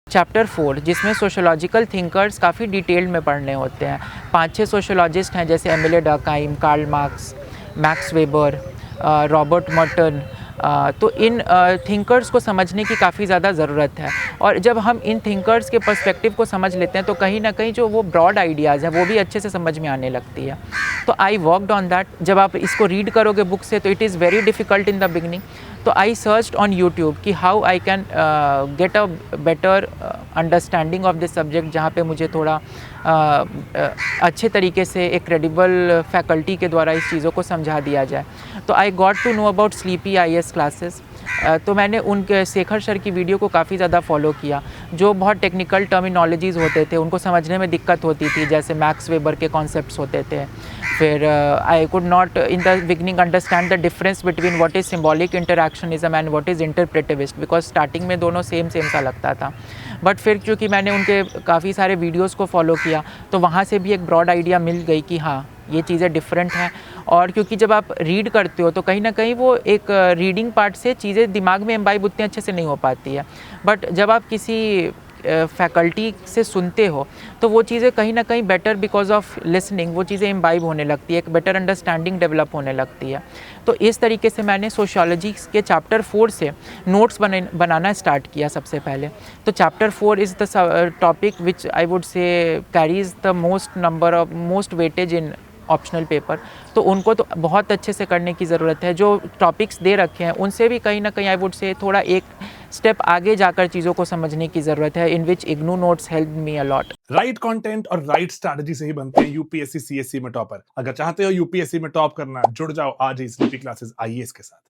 Chapter 4 जिसमें sociological thinkers काफ़ी detailed में पढ़ने होते हैं। 5-6 सोशियोलॉजिस्ट हैं जैसे Emile Durkheim, Karl Marx, Max Weber, Robert Merton. तो इन थिंकर्स को समझने की काफ़ी ज़्यादा ज़रूरत है और जब हम इन थिंकर्स के पर्सपेक्टिव को समझ लेते हैं तो कहीं ना कहीं जो वो ब्रॉड आइडियाज़ हैं वो भी अच्छे से समझ में आने लगती है। तो आई वर्कड ऑन दैट। जब आप इसको रीड करोगे बुक से तो it is very difficult in the beginning. तो आई सर्च्ड ऑन यूट्यूब कि how I can get a better understanding of this subject, जहाँ पे मुझे थोड़ा अच्छे तरीके से एक क्रेडिबल फैकल्टी के द्वारा इस चीज़ों को समझा दिया जाए। तो I got to know about sleepy IAS classes. तो मैंने उनके शेखर सर की वीडियो को काफ़ी ज़्यादा फॉलो किया। जो बहुत टेक्निकल टर्मिनोलॉजीज़ होते थे उनको समझने में दिक्कत होती थी, जैसे मैक्स वेबर के कॉन्सेप्ट्स होते थे। फिर I could not in the beginning understand the difference between what is symbolic interactionism and what is interpretivist, because starting में दोनों सेम सा लगता था। बट फिर क्योंकि मैंने उनके काफ़ी सारे वीडियोज़ को फॉलो किया तो वहाँ से भी एक ब्रॉड आइडिया मिल गई कि हाँ ये चीज़ें डिफरेंट हैं। और क्योंकि जब आप रीड करते हो तो कहीं ना कहीं वो एक रीडिंग पार्ट से चीज़ें दिमाग में इम्बाइब उतने अच्छे से नहीं हो पाती है। बट जब आप किसी फैकल्टी से सुनते हो तो वो चीज़ें कहीं ना कहीं बेटर बिकॉज ऑफ लिसनिंग वो चीज़ें इम्बाइब होने लगती है, एक बेटर अंडरस्टैंडिंग डेवलप होने लगती है। तो इस तरीके से मैंने सोशियोलॉजी के चैप्टर 4 से नोट्स बनाना स्टार्ट किया सबसे पहले। तो chapter 4 is the topic which I would say carries the most weightage in optional paper. तो उनको तो बहुत अच्छे से करने की ज़रूरत है। जो टॉपिक्स दे रखे हैं उनसे भी कहीं ना कहीं आई वुड से थोड़ा एक स्टेप आगे जाकर चीज़ों को समझने की ज़रूरत है, in which IGNOU notes help me a lot. Right content और राइट स्ट्रैटेजी से ही बनते हैं यूपीएससी CSC में टॉपर। अगर चाहते हो यूपीएससी में टॉप करना, जुड़ जाओ आज ही स्लीपी क्लासेस IAS के साथ।